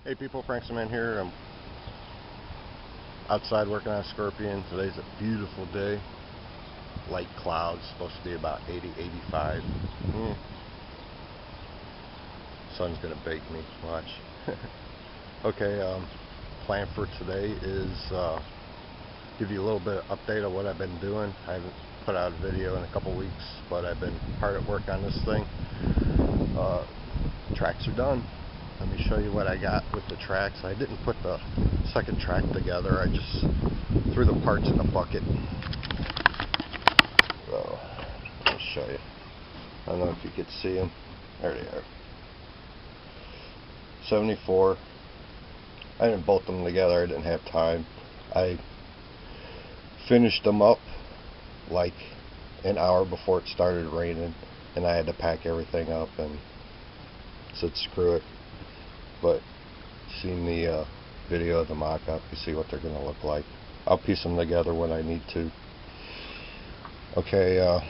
Hey people, Frank Cement here. I'm outside working on a Scorpion. Today's a beautiful day. Light clouds, supposed to be about 80, 85. Sun's gonna bake me, watch. Okay, plan for today is give you a little bit of update on what I've been doing. I haven't put out a video in a couple weeks, but I've been hard at work on this thing. Tracks are done. Let me show you what I got with the tracks. I didn't put the second track together. I just threw the parts in a bucket. So, let me show you. I don't know if you could see them. There they are. 74. I didn't bolt them together. I didn't have time. I finished them up like an hour before it started raining, and I had to pack everything up and said screw it. But seen the video of the mock-up, you see what they're going to look like. I'll piece them together when I need to. Okay,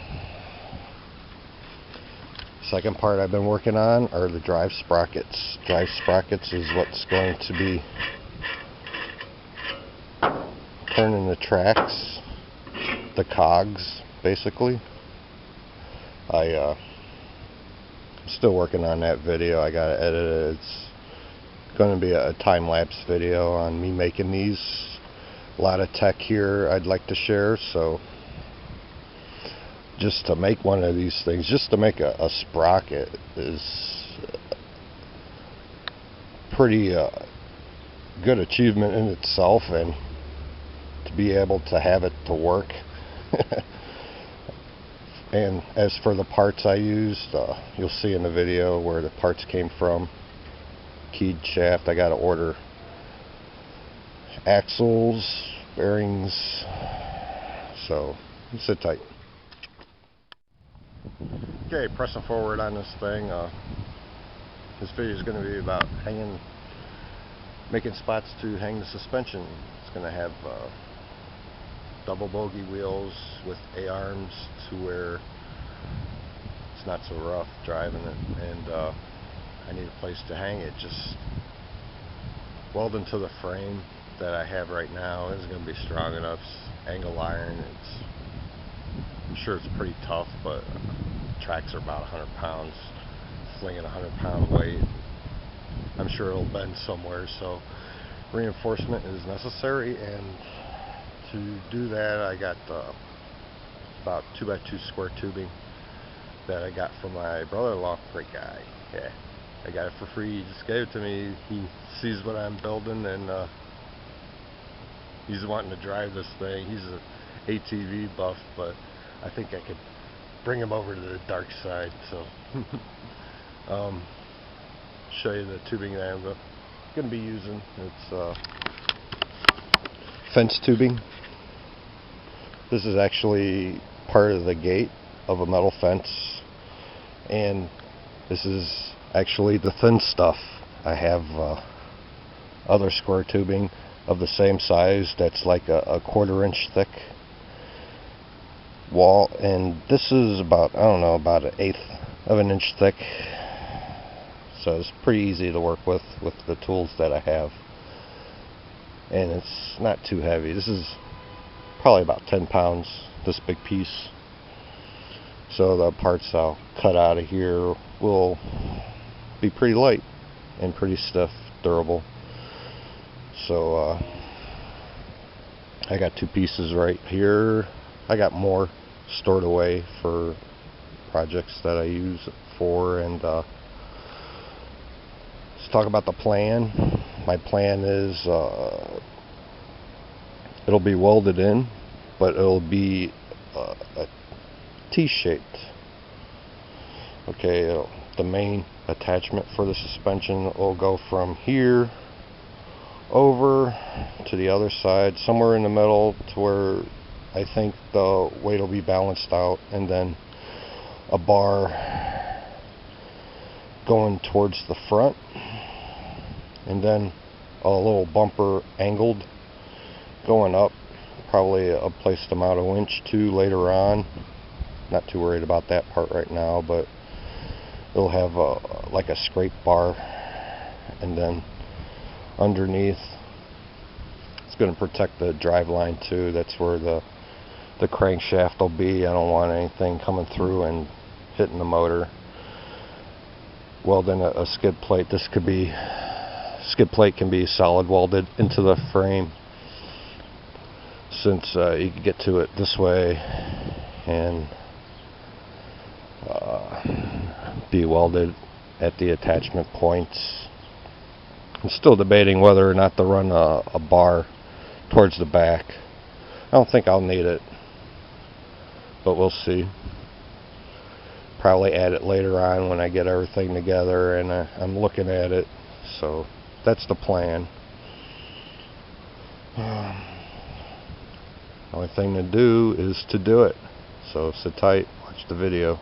second part I've been working on are the drive sprockets. Drive sprockets is what's going to be turning the tracks, the cogs, basically. I'm still working on that video. I gotta edit it. It's going to be a time-lapse video on me making these. A lot of tech here I'd like to share, so just to make one of these things, just to make a sprocket is pretty good achievement in itself, and to be able to have it to work. And as for the parts I used, you'll see in the video where the parts came from. Keyed shaft, I gotta order axles, bearings, so sit tight. Okay, pressing forward on this thing. This video is going to be about making spots to hang the suspension. It's going to have double bogey wheels with A-arms to where it's not so rough driving it, and I need a place to hang it. Just welding to the frame that I have right now isn't going to be strong enough. It's angle iron. I'm sure it's pretty tough, but tracks are about 100 pounds. Flinging a 100-pound weight, I'm sure it'll bend somewhere. So reinforcement is necessary, and to do that, I got about 2x2 square tubing that I got from my brother-in-law. Great guy. Yeah. I got it for free. He just gave it to me. He sees what I'm building, and he's wanting to drive this thing. He's an ATV buff, but I think I could bring him over to the dark side. So show you the tubing that I'm going to be using. It's fence tubing. This is actually part of the gate of a metal fence, and this is actually the thin stuff. I have other square tubing of the same size that's like a 1/4 inch thick wall, and this is about, I don't know, about 1/8 of an inch thick. So it's pretty easy to work with the tools that I have, and it's not too heavy. This is probably about 10 pounds, this big piece. So the parts I'll cut out of here will be pretty light and pretty stiff, durable. So I got two pieces right here. I got more stored away for projects that I use it for. And let's talk about the plan. My plan is it'll be welded in, but it'll be a T-shaped. Okay, the main attachment for the suspension will go from here over to the other side, somewhere in the middle, to where I think the weight will be balanced out, and then a bar going towards the front, and then a little bumper angled going up, probably a place to mount a winch to later on. Not too worried about that part right now, but it'll have like a scrape bar, and then underneath. It's going to protect the drive line too. That's where the crankshaft will be. I don't want anything coming through and hitting the motor. Welding a skid plate. Skid plate can be solid welded into the frame, since you can get to it this way and be welded at the attachment points. I'm still debating whether or not to run a bar towards the back. I don't think I'll need it, but we'll see. Probably add it later on when I get everything together and I'm looking at it. So that's the plan. The only thing to do is to do it. So sit tight, watch the video.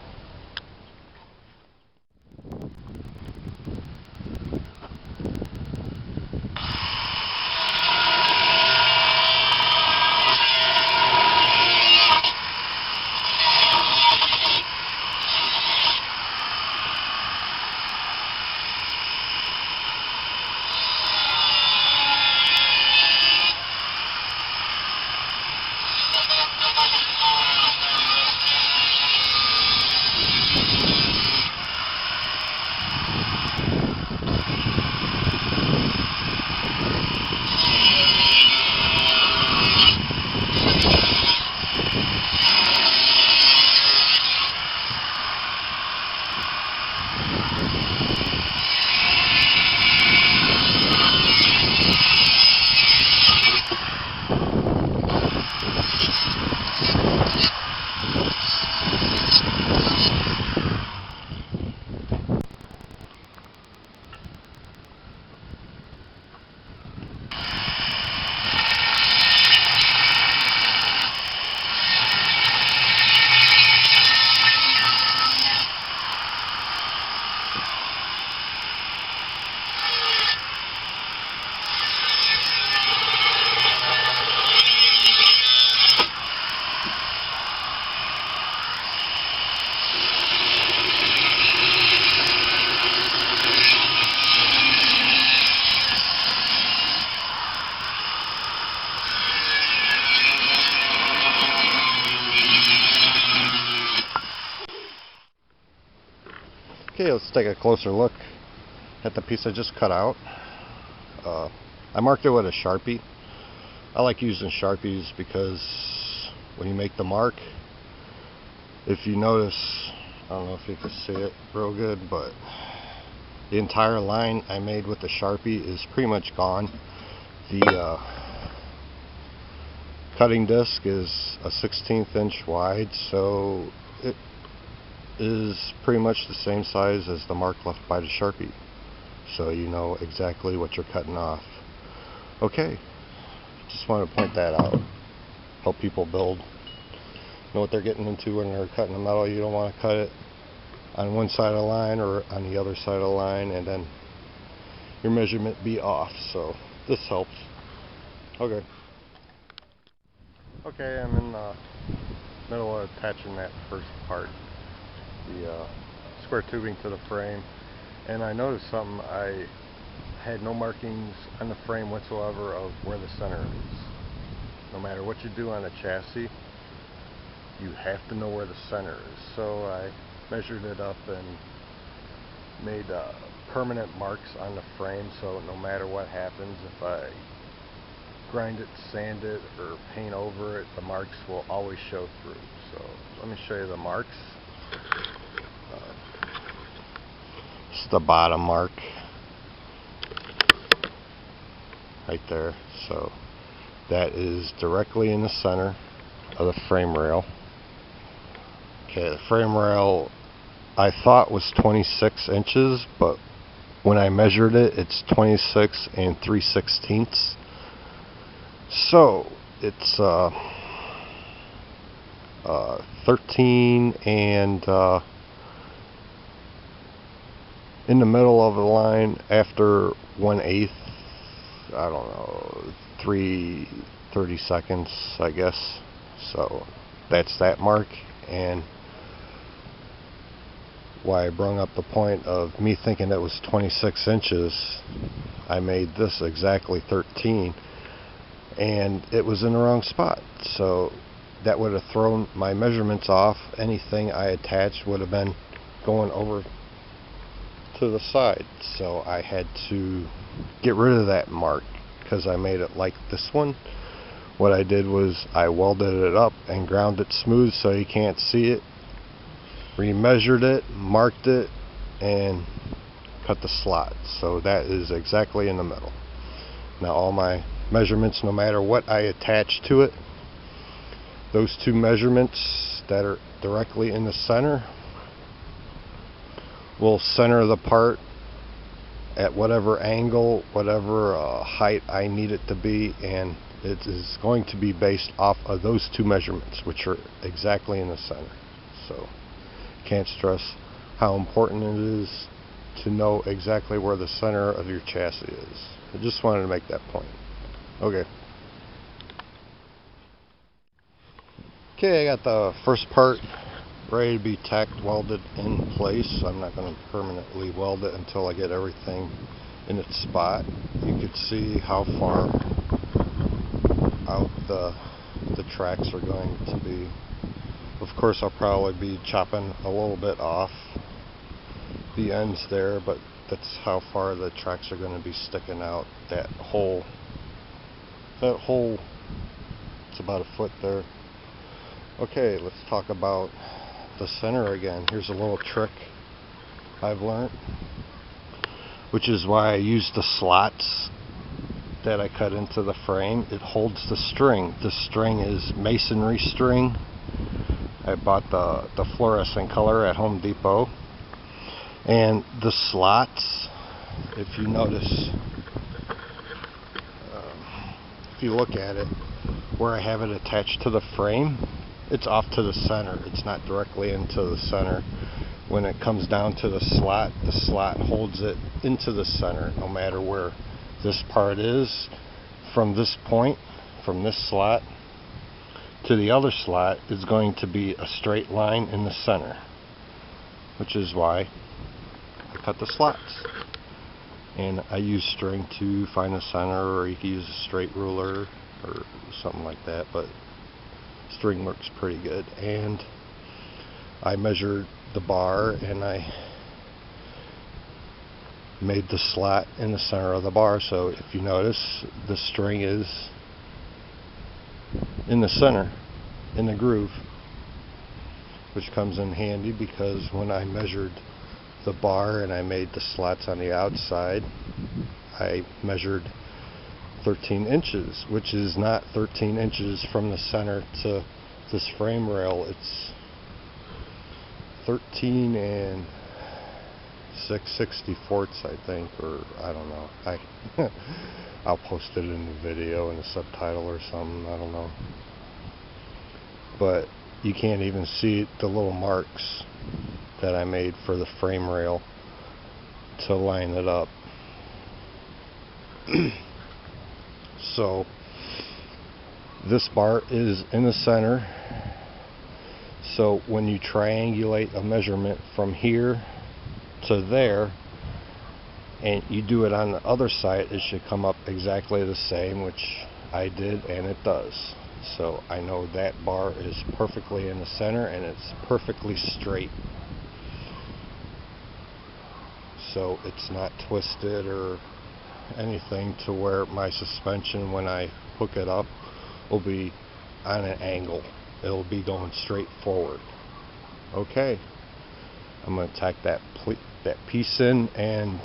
Okay, let's take a closer look at the piece I just cut out. I marked it with a Sharpie. I like using Sharpies because when you make the mark, if you notice, I don't know if you can see it real good, but the entire line I made with the Sharpie is pretty much gone. The cutting disc is a 1/16 inch wide, so it is pretty much the same size as the mark left by the Sharpie, so you know exactly what you're cutting off. Okay, just wanted to point that out, help people build, know what they're getting into when they're cutting the metal. You don't want to cut it on one side of the line or on the other side of the line and then your measurement be off, so this helps. Okay, I'm in the middle of attaching that first part, the square tubing to the frame, and I noticed something. I had no markings on the frame whatsoever of where the center is. No matter what you do on a chassis, you have to know where the center is. So I measured it up and made permanent marks on the frame, so no matter what happens, if I grind it, sand it, or paint over it, the marks will always show through. So let me show you the marks. It's the bottom mark right there, so that is directly in the center of the frame rail. Okay, the frame rail I thought was 26 inches, but when I measured it, it's 26 and 3/16. So it's 13 and in the middle of the line after 1/8, I don't know, 3/32, I guess. So that's that mark, and why I brung up the point of me thinking it was 26 inches. I made this exactly 13, and it was in the wrong spot, so that would have thrown my measurements off. Anything I attached would have been going over to the side, so I had to get rid of that mark because I made it like this one. What I did was I welded it up and ground it smooth so you can't see it, remeasured it, marked it, and cut the slot, so that is exactly in the middle. Now all my measurements, no matter what I attach to it, those two measurements that are directly in the center will center the part at whatever angle, whatever height I need it to be, and it is going to be based off of those two measurements, which are exactly in the center. So can't stress how important it is to know exactly where the center of your chassis is. I just wanted to make that point. Okay. Okay, I got the first part ready to be tack welded in place. I'm not going to permanently weld it until I get everything in its spot. You could see how far out the tracks are going to be. Of course, I'll probably be chopping a little bit off the ends there, but that's how far the tracks are going to be sticking out. That hole, it's about a foot there. Okay, let's talk about the center again. Here's a little trick I've learned, which is why I use the slots that I cut into the frame. It holds the string. The string is masonry string. I bought the fluorescent color at Home Depot. And the slots, if you notice, if you look at it, where I have it attached to the frame, it's off to the center. It's not directly into the center. When it comes down to the slot holds it into the center, no matter where this part is. From this point, from this slot to the other slot, is going to be a straight line in the center, which is why I cut the slots. And I use string to find the center, or you can use a straight ruler or something like that, but string works pretty good. And I measured the bar and I made the slot in the center of the bar. So if you notice, the string is in the center, in the groove, which comes in handy because when I measured the bar and I made the slots on the outside, I measured 13 inches, which is not 13 inches from the center to this frame rail. It's 13 and 6/64, I think, or I don't know. I'll post it in the video in a subtitle or something, I don't know. But you can't even see the little marks that I made for the frame rail to line it up. So this bar is in the center, so when you triangulate a measurement from here to there and you do it on the other side, it should come up exactly the same, which I did, and it does. So I know that bar is perfectly in the center and it's perfectly straight, so it's not twisted or anything to where my suspension, when I hook it up, will be on an angle. It'll be going straight forward. Okay, I'm going to tack that piece in and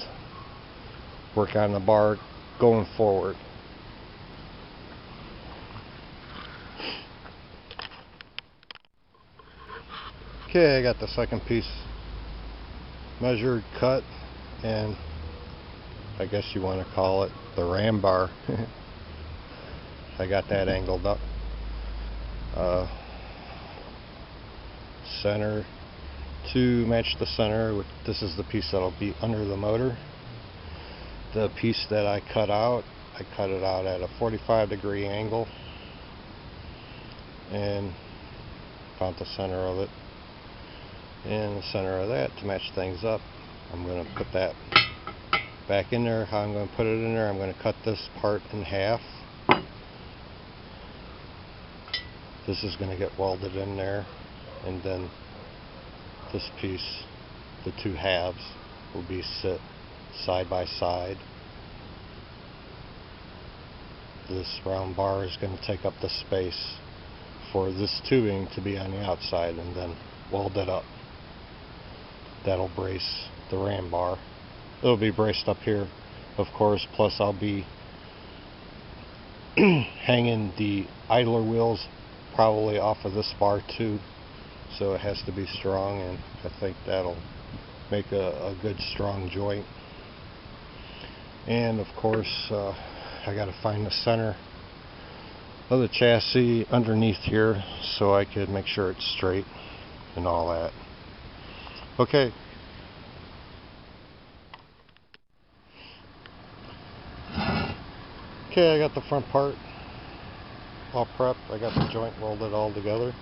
work on the bar going forward. Okay, I got the second piece measured, cut, and I guess you want to call it the ram bar. I got that angled up. Center to match the center. This is the piece that'll be under the motor. The piece that I cut out, I cut it out at a 45-degree angle and found the center of it. in the center of that to match things up. I'm going to put that back in there. How I'm going to put it in there, I'm going to cut this part in half. This is going to get welded in there, and then this piece, the two halves, will be sit side by side. This round bar is going to take up the space for this tubing to be on the outside, and then weld it up. That'll brace the ram bar. It'll be braced up here, of course, plus I'll be hanging the idler wheels probably off of this bar too, so it has to be strong, and I think that'll make a good strong joint. And of course I got to find the center of the chassis underneath here so I could make sure it's straight and all that. Okay. Okay, I got the front part all prepped. I got the joint welded all together.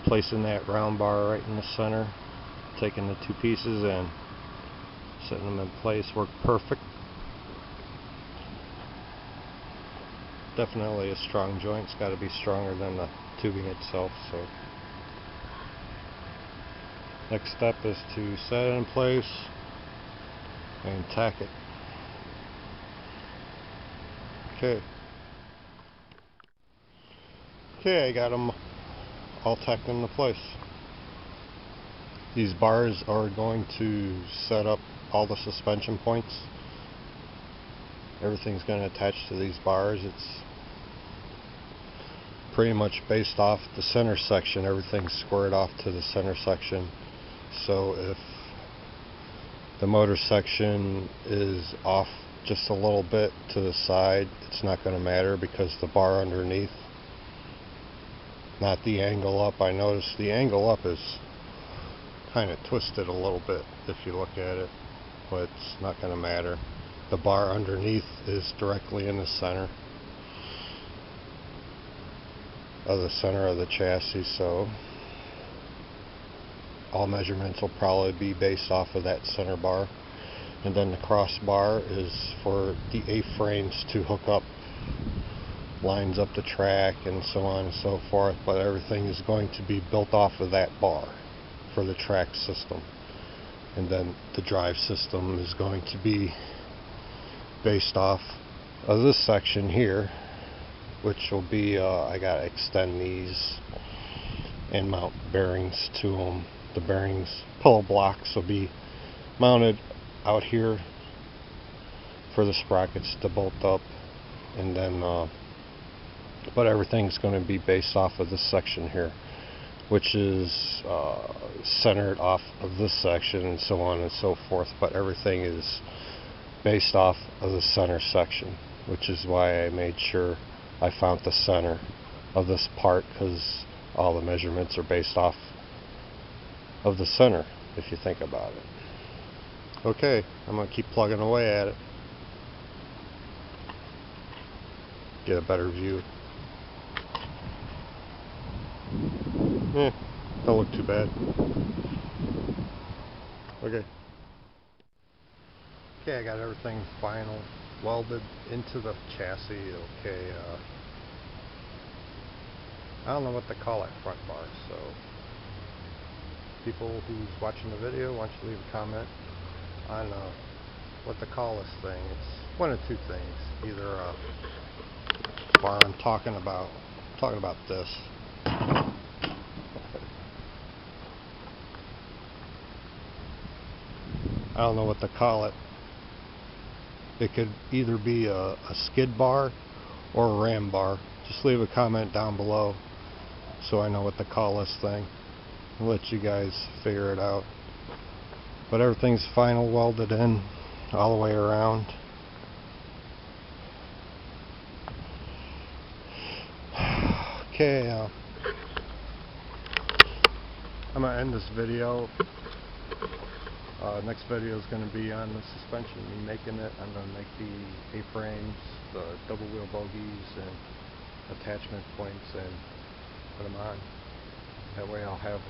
Placing that round bar right in the center. Taking the two pieces and setting them in place. Worked perfect. Definitely a strong joint. It's got to be stronger than the tubing itself. So next step is to set it in place and tack it. Okay, I got them all tacked into place. These bars are going to set up all the suspension points. Everything's going to attach to these bars. It's pretty much based off the center section. Everything's squared off to the center section. So if the motor section is off just a little bit to the side, it's not going to matter because the bar underneath, not the angle up. I noticed the angle up is kind of twisted a little bit if you look at it, but it's not going to matter. The bar underneath is directly in the center of the chassis, so all measurements will probably be based off of that center bar. And then the crossbar is for the A-frames to hook up, lines up the track and so on and so forth, but everything is going to be built off of that bar for the track system. And then the drive system is going to be based off of this section here, which will be, I gotta extend these and mount bearings to them. The bearings, pillow blocks, will be mounted out here for the sprockets to bolt up, and then but everything's going to be based off of this section here, which is centered off of this section and so on and so forth, but everything is based off of the center section, which is why I made sure I found the center of this part, because all the measurements are based off of the center if you think about it. Okay, I'm going to keep plugging away at it. Get a better view. Don't look too bad. Okay. Okay, I got everything final welded into the chassis. Okay, I don't know what to call that front bar, so people who's watching the video, why don't you leave a comment on what to call this thing. It's one of two things. Either a bar I'm talking about this. I don't know what to call it. It could either be a skid bar or a ram bar. Just leave a comment down below so I know what to call this thing. I'll let you guys figure it out. But everything's final welded in all the way around. Okay, I'm going to end this video. Next video is going to be on the suspension, me making it. I'm going to make the A-frames, the double wheel bogies and attachment points, and put them on. That way I'll have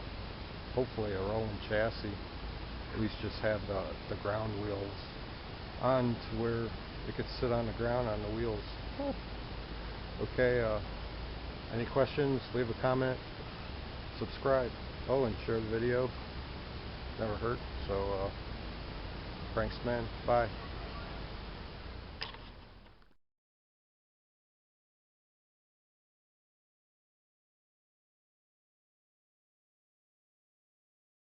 hopefully a rolling chassis. At least just have the ground wheels on to where it could sit on the ground on the wheels. Okay, any questions, leave a comment, subscribe, and share the video. Never hurt. So Franksman, bye.